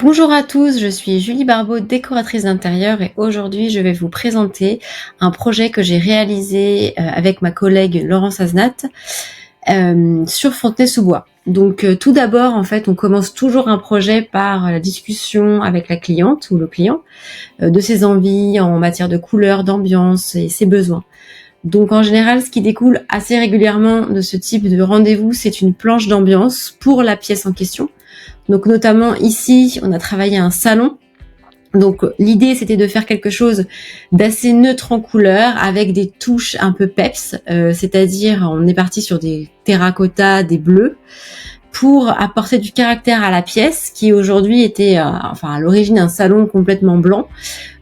Bonjour à tous, je suis Julie Barbeau, décoratrice d'intérieur et aujourd'hui je vais vous présenter un projet que j'ai réalisé avec ma collègue Laurence Aznat sur Fontenay-sous-Bois. Donc tout d'abord en fait on commence toujours un projet par la discussion avec la cliente ou le client de ses envies en matière de couleur, d'ambiance et ses besoins. Donc en général ce qui découle assez régulièrement de ce type de rendez-vous c'est une planche d'ambiance pour la pièce en question. Donc notamment ici, on a travaillé un salon. Donc l'idée c'était de faire quelque chose d'assez neutre en couleur avec des touches un peu peps, c'est-à-dire on est parti sur des terracotta, des bleus, pour apporter du caractère à la pièce qui aujourd'hui était à l'origine un salon complètement blanc.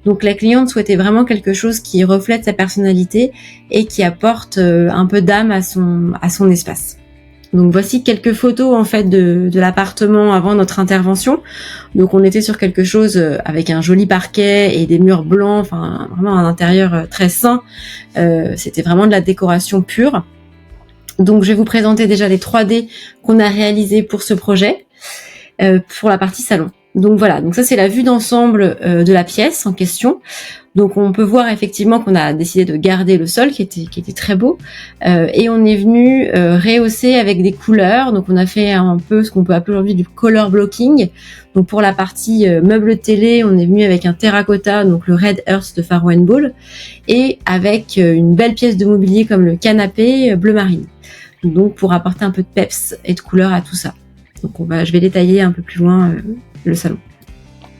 Donc la cliente souhaitait vraiment quelque chose qui reflète sa personnalité et qui apporte un peu d'âme à son espace. Donc voici quelques photos en fait de l'appartement avant notre intervention. Donc on était sur quelque chose avec un joli parquet et des murs blancs, enfin vraiment un intérieur très sain. C'était vraiment de la décoration pure. Donc je vais vous présenter déjà les 3D qu'on a réalisés pour ce projet, pour la partie salon. Donc voilà, donc ça c'est la vue d'ensemble de la pièce en question. Donc on peut voir effectivement qu'on a décidé de garder le sol qui était très beau et on est venu rehausser avec des couleurs. Donc on a fait un peu ce qu'on peut appeler aujourd'hui du color blocking. Donc pour la partie meuble télé, on est venu avec un terracotta, donc le Red Earth de Farrow & Ball, et avec une belle pièce de mobilier comme le canapé bleu marine. Donc pour apporter un peu de peps et de couleur à tout ça. Donc je vais détailler un peu plus loin le salon.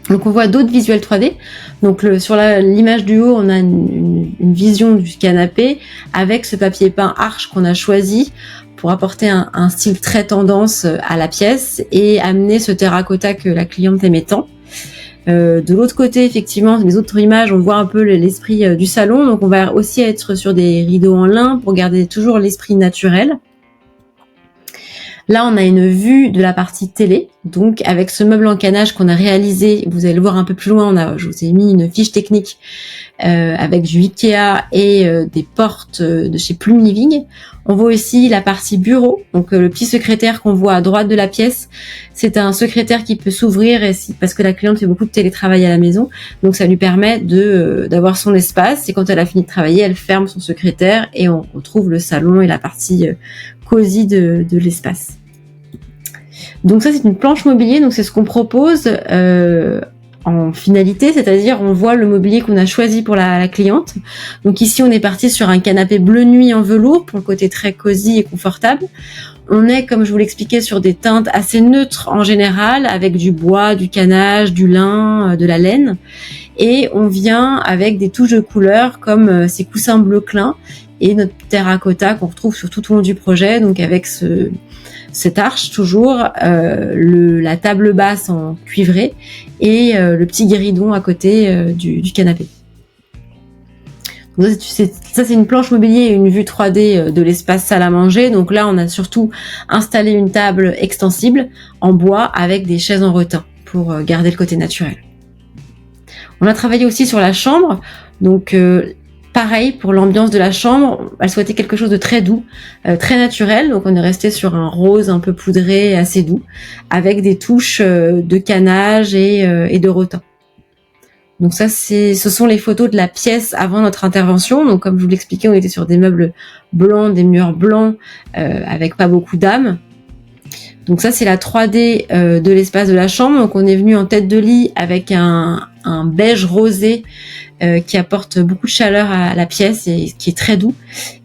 Donc on voit d'autres visuels 3D. Donc sur l'image du haut, on a une vision du canapé avec ce papier peint arche qu'on a choisi pour apporter un style très tendance à la pièce et amener ce terracotta que la cliente aimait tant. De l'autre côté, effectivement, les autres images, on voit un peu l'esprit du salon. Donc on va aussi être sur des rideaux en lin pour garder toujours l'esprit naturel. Là, on a une vue de la partie télé, donc avec ce meuble en canage qu'on a réalisé, vous allez le voir un peu plus loin, je vous ai mis une fiche technique avec du Ikea et des portes de chez Plume Living. On voit aussi la partie bureau, donc le petit secrétaire qu'on voit à droite de la pièce. C'est un secrétaire qui peut s'ouvrir parce que la cliente fait beaucoup de télétravail à la maison, donc ça lui permet d'avoir son espace. Et quand elle a fini de travailler, elle ferme son secrétaire et on retrouve le salon et la partie cosy de l'espace. Donc ça c'est une planche mobilier, donc c'est ce qu'on propose en finalité, c'est-à-dire on voit le mobilier qu'on a choisi pour la cliente. Donc ici on est parti sur un canapé bleu nuit en velours pour le côté très cosy et confortable. On est, comme je vous l'expliquais, sur des teintes assez neutres en général, avec du bois, du canage, du lin, de la laine. Et on vient avec des touches de couleurs comme ces coussins bleu clin et notre terracotta qu'on retrouve sur tout au long du projet, donc avec cette arche toujours, la table basse en cuivré et le petit guéridon à côté du canapé. Donc ça c'est une planche mobilier et une vue 3D de l'espace salle à manger. Donc là on a surtout installé une table extensible en bois avec des chaises en retin pour garder le côté naturel. On a travaillé aussi sur la chambre, donc pareil pour l'ambiance de la chambre, elle souhaitait quelque chose de très doux, très naturel, donc on est resté sur un rose un peu poudré, assez doux, avec des touches de canage et de rotin. Donc ça ce sont les photos de la pièce avant notre intervention. Donc comme je vous l'expliquais, on était sur des meubles blancs, des murs blancs, avec pas beaucoup d'âme. Donc ça c'est la 3D de l'espace de la chambre. Donc on est venu en tête de lit avec un beige rosé qui apporte beaucoup de chaleur à la pièce et qui est très doux.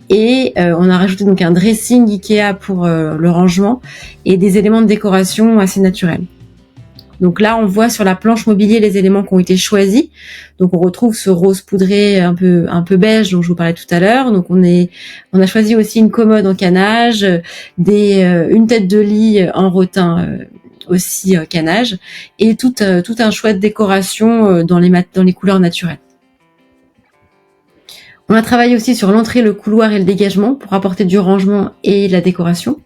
Et on a rajouté donc un dressing Ikea pour le rangement et des éléments de décoration assez naturels. Donc là, on voit sur la planche mobilier les éléments qui ont été choisis. Donc on retrouve ce rose poudré un peu beige dont je vous parlais tout à l'heure. Donc on a choisi aussi une commode en canage, une tête de lit en rotin aussi canage et tout un choix de décoration dans les couleurs naturelles. On a travaillé aussi sur l'entrée, le couloir et le dégagement pour apporter du rangement et de la décoration.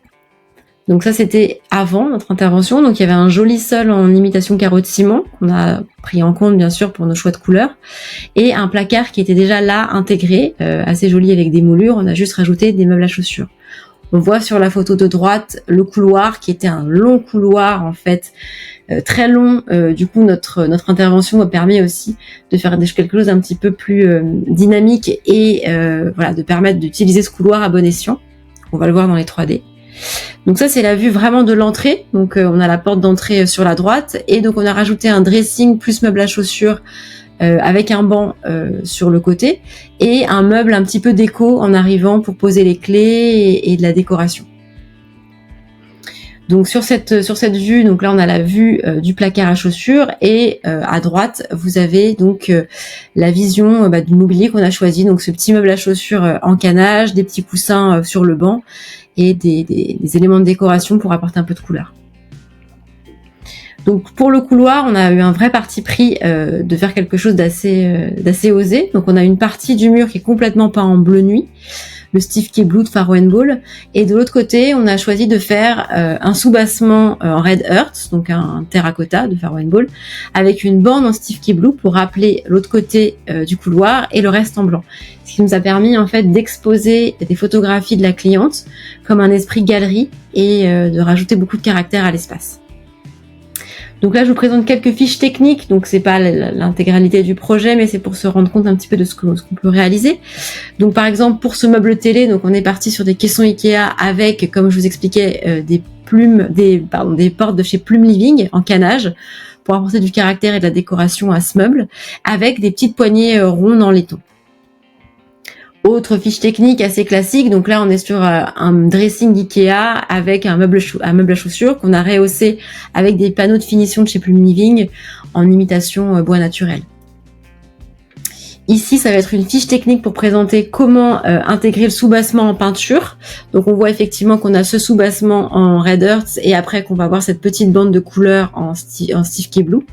Donc ça c'était avant notre intervention, donc il y avait un joli sol en imitation carreau de ciment qu'on a pris en compte bien sûr pour nos choix de couleurs et un placard qui était déjà là intégré, assez joli avec des moulures. On a juste rajouté des meubles à chaussures. On voit sur la photo de droite le couloir qui était un long couloir en fait très long. Du coup, notre intervention permet aussi de faire quelque chose d'un petit peu plus dynamique et voilà, de permettre d'utiliser ce couloir à bon escient. On va le voir dans les 3D. Donc ça, c'est la vue vraiment de l'entrée. Donc on a la porte d'entrée sur la droite et donc on a rajouté un dressing plus meuble à chaussures avec un banc sur le côté et un meuble un petit peu déco en arrivant pour poser les clés et de la décoration. Donc sur cette vue, donc là on a la vue du placard à chaussures et à droite vous avez donc la vision du mobilier qu'on a choisi. Donc ce petit meuble à chaussures en canage, des petits coussins sur le banc et des éléments de décoration pour apporter un peu de couleur. Donc pour le couloir, on a eu un vrai parti pris de faire quelque chose d'assez osé. Donc on a une partie du mur qui est complètement peint en bleu nuit, le Steve Key Blue de Farrow & Ball, et de l'autre côté, on a choisi de faire un soubassement en Red Earth, donc un terracotta de Farrow & Ball, avec une bande en Steve Key Blue pour rappeler l'autre côté du couloir et le reste en blanc. Ce qui nous a permis en fait d'exposer des photographies de la cliente comme un esprit galerie et de rajouter beaucoup de caractère à l'espace. Donc là, je vous présente quelques fiches techniques. Donc c'est pas l'intégralité du projet, mais c'est pour se rendre compte un petit peu de ce qu'on peut réaliser. Donc par exemple, pour ce meuble télé, donc on est parti sur des caissons Ikea avec, comme je vous expliquais, des portes de chez Plume Living en canage pour apporter du caractère et de la décoration à ce meuble, avec des petites poignées rondes en laiton. Autre fiche technique assez classique, donc là on est sur un dressing Ikea avec un meuble à chaussures qu'on a rehaussé avec des panneaux de finition de chez Plume Living en imitation bois naturel. Ici, ça va être une fiche technique pour présenter comment intégrer le soubassement en peinture. Donc on voit effectivement qu'on a ce soubassement en Red Earth et après qu'on va avoir cette petite bande de couleurs en Steve Key Blue.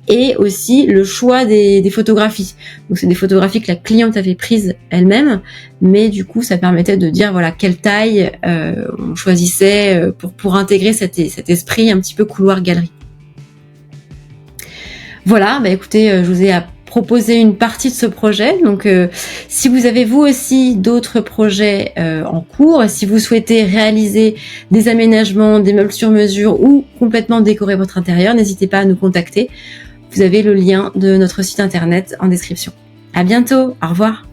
Et aussi le choix des photographies. Donc c'est des photographies que la cliente avait prises elle-même, mais du coup ça permettait de dire voilà quelle taille on choisissait pour intégrer cet esprit un petit peu couloir-galerie. Voilà, écoutez, je vous ai proposer une partie de ce projet. Donc si vous avez vous aussi d'autres projets en cours, si vous souhaitez réaliser des aménagements, des meubles sur mesure ou complètement décorer votre intérieur, n'hésitez pas à nous contacter. Vous avez le lien de notre site internet en description. À bientôt, au revoir.